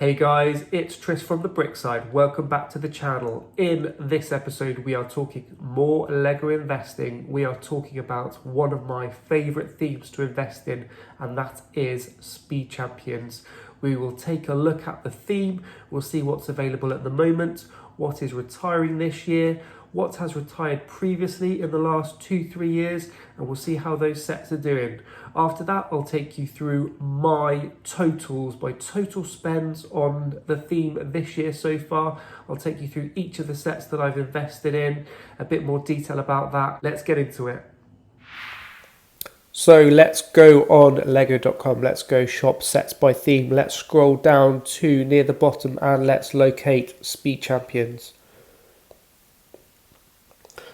Hey guys, it's Tris from the Brickside. Welcome back to the channel. In this episode, we are talking more Lego investing. We are talking about one of my favorite themes to invest in, and that is Speed Champions. We will take a look at the theme. We'll see what's available at the moment, what is retiring this year, what has retired previously in the last 2-3 years, and we'll see how those sets are doing. After that, I'll take you through my totals, my total spends on the theme this year so far. I'll take you through each of the sets that I've invested in, a bit more detail about that. Let's get into it. So let's go on lego.com, let's go shop sets by theme, let's scroll down to near the bottom and let's locate Speed Champions.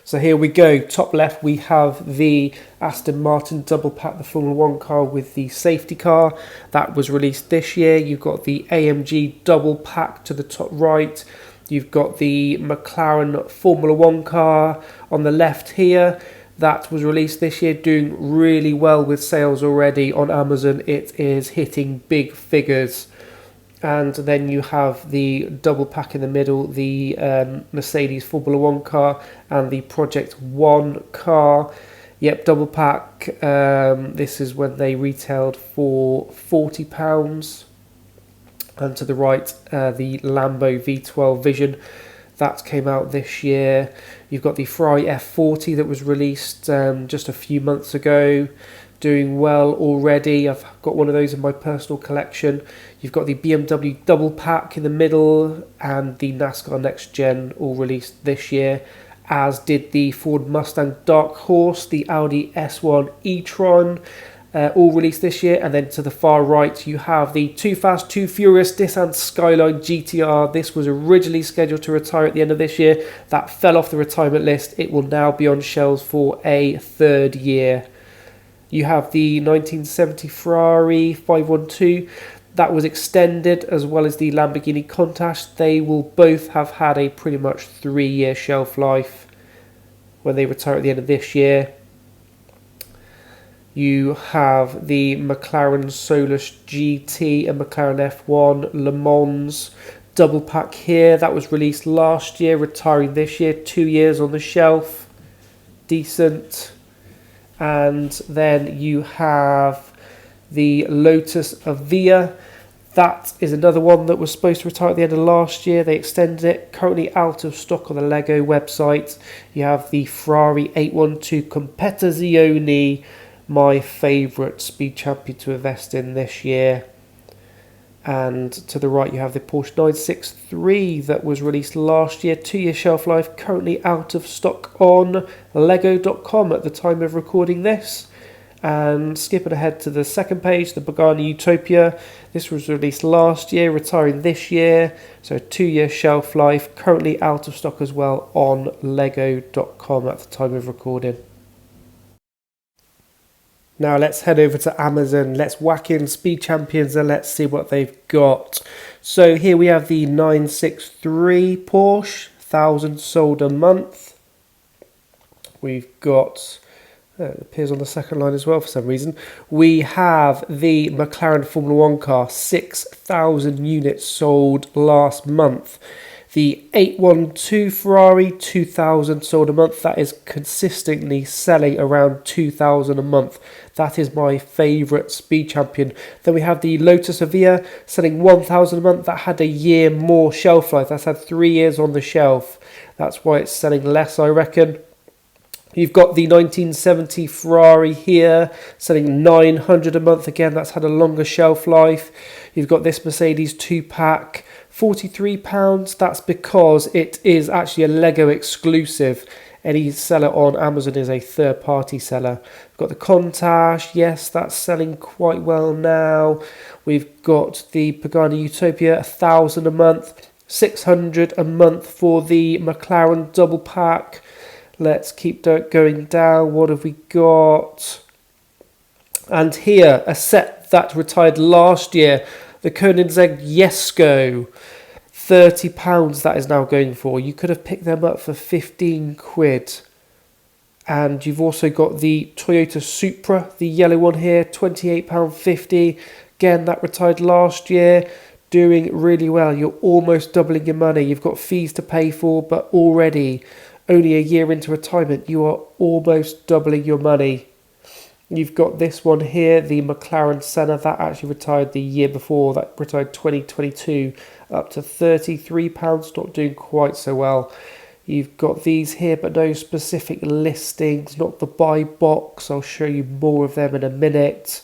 So here we go, top left we have the Aston Martin double pack, the Formula 1 car with the safety car. That was released this year. You've got the AMG double pack to the top right. You've got the McLaren Formula 1 car on the left here. That was released this year, doing really well with sales already on Amazon. It is hitting big figures. And then you have the double pack in the middle, the Mercedes Formula 1 car and the Project 1 car. Yep, double pack. This is when they retailed for £40. And to the right, the Lambo V12 Vision. That came out this year. You've got the Ferrari F40 that was released just a few months ago. Doing well already. I've got one of those in my personal collection. You've got the BMW double pack in the middle and the NASCAR Next Gen all released this year, as did the Ford Mustang Dark Horse, the Audi S1 e-tron, all released this year. And then to the far right you have the Too Fast Too Furious Nissan Skyline GTR. This was originally scheduled to retire at the end of this year. That fell off the retirement list. It will now be on shelves for a third year. You have the 1970 Ferrari 512. That was extended, as well as the Lamborghini Countach. They will both have had a pretty much 3-year shelf life when they retire at the end of this year. You have the McLaren Solus GT and McLaren F1 Le Mans double pack here. That was released last year, retiring this year, 2 years on the shelf. Decent. And then you have the Lotus Avia. That is another one that was supposed to retire at the end of last year. They extended it. Currently out of stock on the Lego website. You have the Ferrari 812 Competizione, my favourite speed champion to invest in this year. And to the right you have the Porsche 963 that was released last year, 2-year shelf life, currently out of stock on lego.com at the time of recording this. And skipping ahead to the second page, the Pagani Utopia. This was released last year, retiring this year, so 2-year shelf life, currently out of stock as well on lego.com at the time of recording. Now let's head over to Amazon, let's whack in Speed Champions and let's see what they've got. So here we have the 963 Porsche, 1,000 sold a month. We've got, it appears on the second line as well for some reason. We have the McLaren Formula 1 car, 6,000 units sold last month. The 812 Ferrari, 2,000 sold a month. That is consistently selling around 2,000 a month. That is my favourite speed champion. Then we have the Lotus Avia selling 1,000 a month. That had a year more shelf life. That's had 3 years on the shelf. That's why it's selling less, I reckon. You've got the 1970 Ferrari here selling 900 a month. Again, that's had a longer shelf life. You've got this Mercedes 2-pack, £43. That's because it is actually a Lego exclusive. Any seller on Amazon is a third-party seller. We've got the Countach. Yes, that's selling quite well now. We've got the Pagani Utopia, 1,000 a month. 600 a month for the McLaren double pack. Let's keep going down. What have we got? And here, a set that retired last year, the Koenigsegg Jesko. £30 that is now going for. You could have picked them up for 15 quid. And you've also got the Toyota Supra, the yellow one here, £28.50. Again, that retired last year. doing really well. You're almost doubling your money. You've got fees to pay for, but already, only a year into retirement, you are almost doubling your money. You've got this one here, the McLaren Senna, that actually retired the year before, that retired 2022, up to £33, not doing quite so well. You've got these here, but no specific listings, not the buy box. I'll show you more of them in a minute.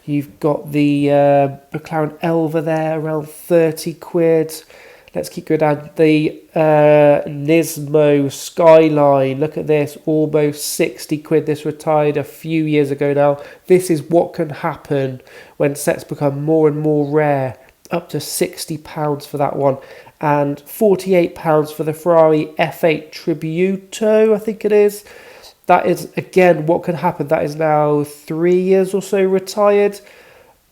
You've got the McLaren Elva there, around 30 quid. Let's keep going down. The Nismo Skyline, look at this, almost 60 quid. This retired a few years ago now. This is what can happen when sets become more and more rare. Up to £60 for that one. And £48 for the Ferrari F8 Tributo, I think it is. That is, again, what can happen. That is now 3 years or so retired.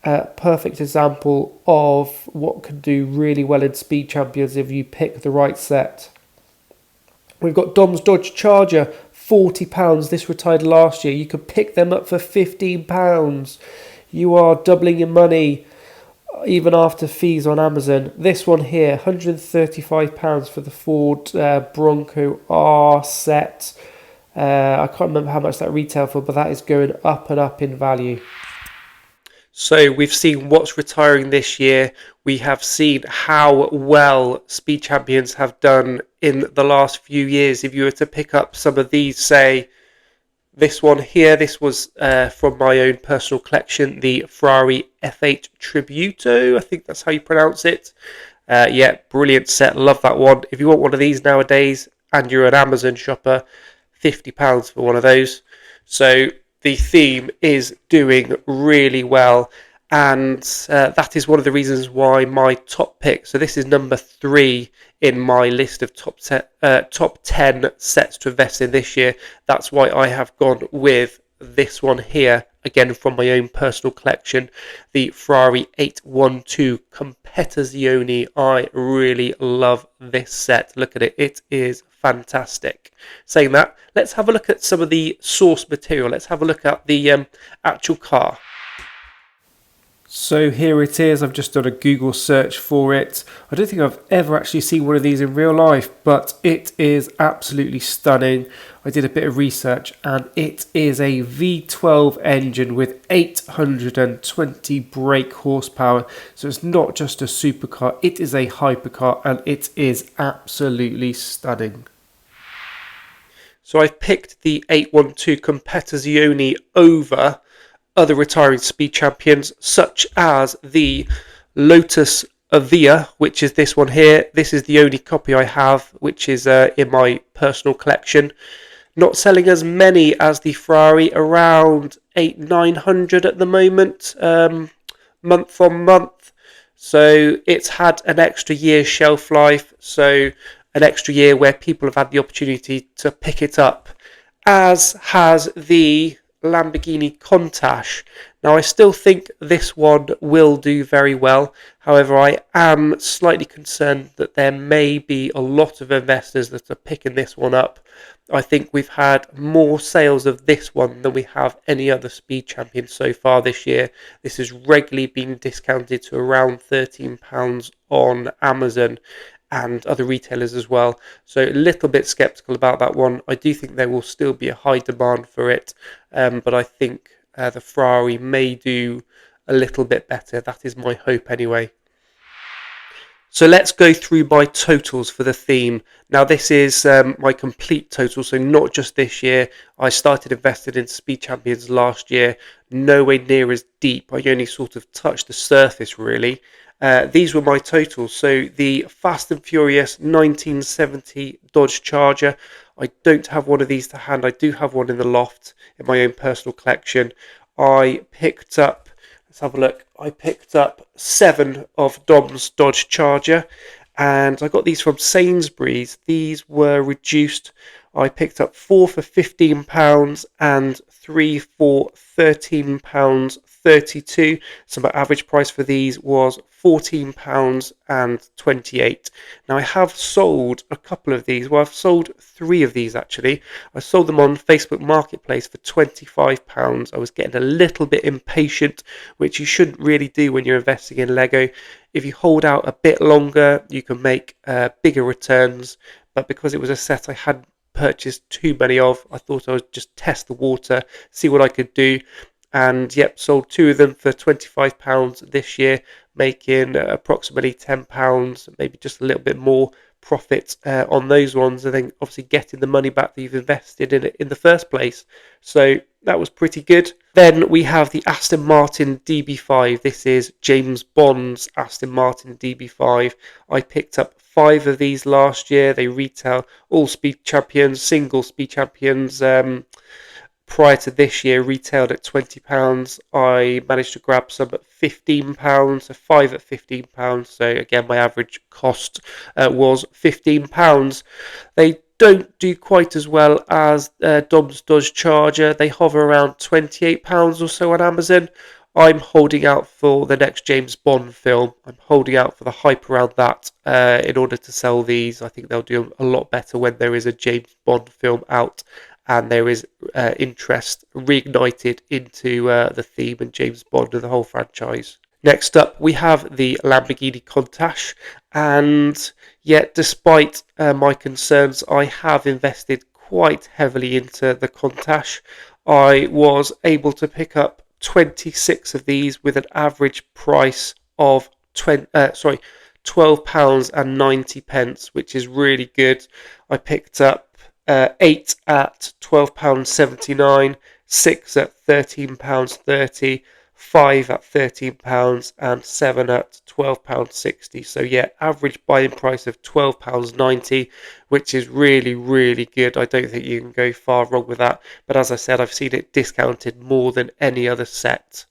Perfect example of what can do really well in Speed Champions if you pick the right set. We've got Dom's Dodge Charger, £40. This retired last year. You could pick them up for £15. You are doubling your money even after fees on Amazon. This one here, £135 for the Ford Bronco R set. I can't remember how much that retailed for, but that is going up and up in value. So we've seen what's retiring this year. We have seen how well Speed Champions have done in the last few years. If you were to pick up some of these, say this one here, this was from my own personal collection, the Ferrari F8 Tributo, I think that's how you pronounce it. Yeah, brilliant set, love that one. If you want one of these nowadays and you're an Amazon shopper, £50 for one of those. So the theme is doing really well, and that is one of the reasons why my top pick, so this is number 3 in my list of top 10 sets to invest in this year. That's why I have gone with this one here, again from my own personal collection, the Ferrari 812 Competizione. I really love this set. Look at it, it is fantastic. Saying that, let's have a look at some of the source material. Let's have a look at the actual car. So here it is. I've just done a Google search for it. I don't think I've ever actually seen one of these in real life, but it is absolutely stunning. I did a bit of research and it is a V12 engine with 820 brake horsepower. So it's not just a supercar, it is a hypercar, and it is absolutely stunning. So I've picked the 812 Competizione over other retiring Speed Champions, such as the Lotus Avia, which is this one here. This is the only copy I have, which is in my personal collection. Not selling as many as the Ferrari, around 800-900 at the moment, month on month. So it's had an extra year's shelf life, so an extra year where people have had the opportunity to pick it up, as has the Lamborghini Countach. Now I still think this one will do very well. However, I am slightly concerned that there may be a lot of investors that are picking this one up. I think we've had more sales of this one than we have any other Speed Champion so far this year. This has regularly been discounted to around £13 on Amazon and other retailers as well. So a little bit skeptical about that one. I do think there will still be a high demand for it, but I think the Ferrari may do a little bit better. That is my hope anyway. So let's go through my totals for the theme. Now this is my complete total, so not just this year. I started investing in Speed Champions last year, nowhere near as deep. I only sort of touched the surface really. These were my totals. So the Fast and Furious 1970 Dodge Charger. I don't have one of these to hand. I do have one in the loft in my own personal collection. I picked up, let's have a look. I picked up 7 of Dom's Dodge Charger, and I got these from Sainsbury's. These were reduced. I picked up 4 for £15 and 3 for £13 32. So my average price for these was £14.28. Now I have sold a couple of these. Well, I've sold 3 of these actually. I sold them on Facebook Marketplace for £25. I was getting a little bit impatient, which you shouldn't really do when you're investing in Lego. If you hold out a bit longer, you can make bigger returns. But because it was a set I hadn't purchased too many of, I thought I would just test the water, see what I could do. And yep, sold 2 of them for £25 this year, making approximately £10, maybe just a little bit more profit on those ones, and then obviously getting the money back that you've invested in it in the first place. So that was pretty good. Then we have the Aston Martin DB5. This is James Bond's Aston Martin DB5. I picked up 5 of these last year. They retail all speed champions, single speed champions. Prior to this year, retailed at £20. I managed to grab some at £15, so 5 at £15. So again, my average cost was £15. They don't do quite as well as Dom's Dodge Charger. They hover around £28 or so on Amazon. I'm holding out for the next James Bond film. I'm holding out for the hype around that in order to sell these. I think they'll do a lot better when there is a James Bond film out and there is interest reignited into the theme and James Bond and the whole franchise. Next up, we have the Lamborghini Countach, and yet despite my concerns, I have invested quite heavily into the Countach. I was able to pick up 26 of these with an average price of £12.90, which is really good. I picked up 8 at £12.79, 6 at £13.30, 5 at £13, and 7 at £12.60. So yeah, average buying price of £12.90, which is really, really good. I don't think you can go far wrong with that. But as I said, I've seen it discounted more than any other set.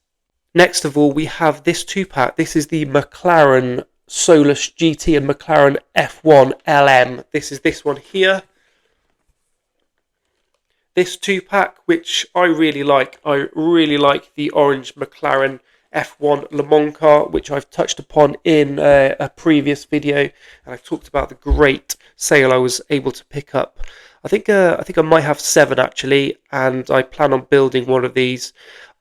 Next of all, we have this 2-pack. This is the McLaren Solus GT and McLaren F1 LM. This is this one here. This 2-pack, which I really like. I really like the orange McLaren F1 Le Mans car, which I've touched upon in a previous video, and I've talked about the great sale I was able to pick up. I think I might have 7 actually, and I plan on building one of these.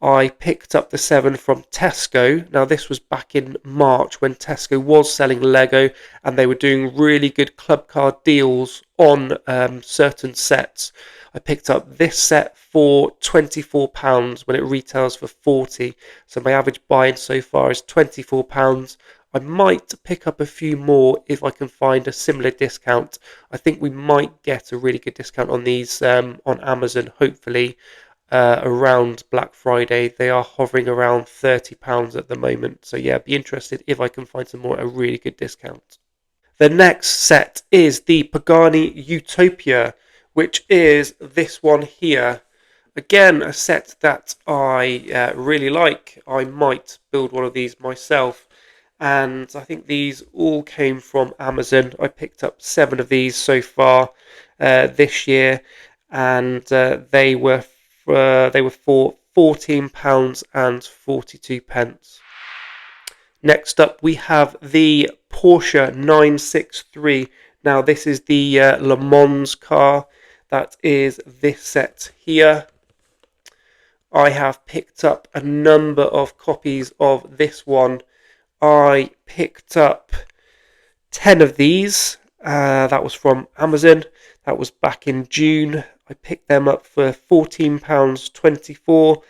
I picked up the 7 from Tesco. Now this was back in March when Tesco was selling Lego, and they were doing really good club card deals on certain sets. I picked up this set for £24 when it retails for £40. So my average buy-in so far is £24. I might pick up a few more if I can find a similar discount. I think we might get a really good discount on these on Amazon, hopefully around Black Friday. They are hovering around £30 at the moment. So yeah, be interested if I can find some more at a really good discount. The next set is the Pagani Utopia, which is this one here. Again, a set that I really like. I might build one of these myself. And I think these all came from Amazon. I picked up 7 of these so far this year, and they were for £14.42. Next up, we have the Porsche 963. Now, this is the Le Mans car. That is this set here. I have picked up a number of copies of this one. I picked up 10 of these. That was from Amazon. That was back in June. I picked them up for £14.24.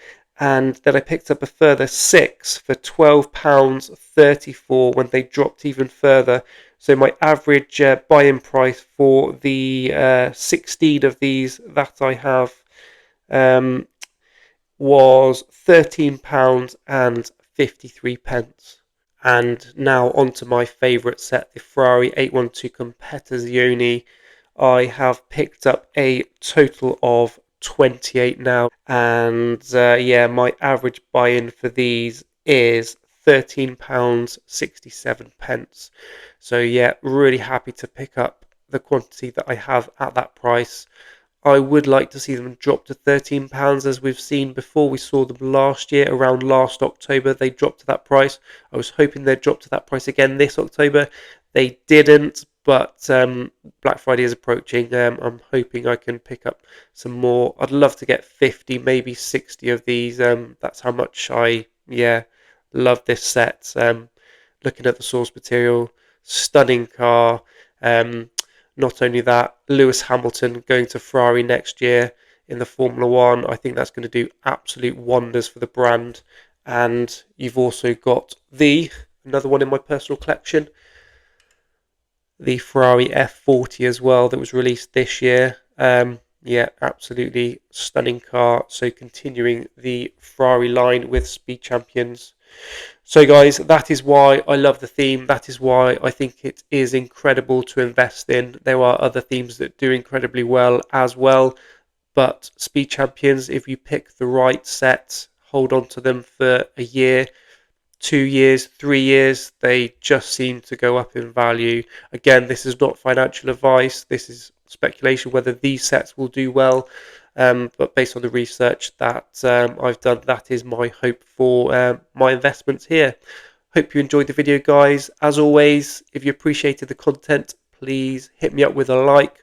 And then I picked up a further 6 for £12.34 when they dropped even further. So my average buy-in price for the 16 of these that I have was £13.53. And now onto my favourite set, the Ferrari 812 Competizione. I have picked up a total of 28 now, and yeah, my average buy-in for these is £13.67. So yeah, really happy to pick up the quantity that I have at that price. I would like to see them drop to £13 as we've seen before. We saw them last year, around last October. They dropped to that price. I was hoping they'd drop to that price again this October. They didn't, but Black Friday is approaching. I'm hoping I can pick up some more. I'd love to get 50, maybe 60 of these. That's how much I, love this set. Looking at the source material, stunning car. Not only that, Lewis Hamilton going to Ferrari next year in the Formula One. I think that's going to do absolute wonders for the brand. And you've also got another one in my personal collection, the Ferrari F40 as well, that was released this year. Absolutely stunning car. So continuing the Ferrari line with Speed Champions. So guys, that is why I love the theme. That is why I think it is incredible to invest in. There are other themes that do incredibly well as well. But Speed Champions, if you pick the right set, hold on to them for a year, 2 years, 3 years, they just seem to go up in value. Again, this is not financial advice. This is speculation whether these sets will do well. But based on the research that I've done, that is my hope for my investments here. Hope you enjoyed the video, guys. As always, if you appreciated the content, please hit me up with a like.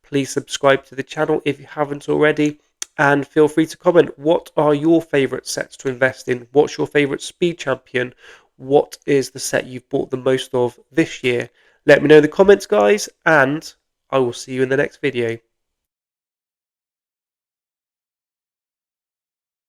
Please subscribe to the channel if you haven't already. And feel free to comment. What are your favourite sets to invest in? What's your favourite Speed Champion? What is the set you've bought the most of this year? Let me know in the comments, guys, and I will see you in the next video.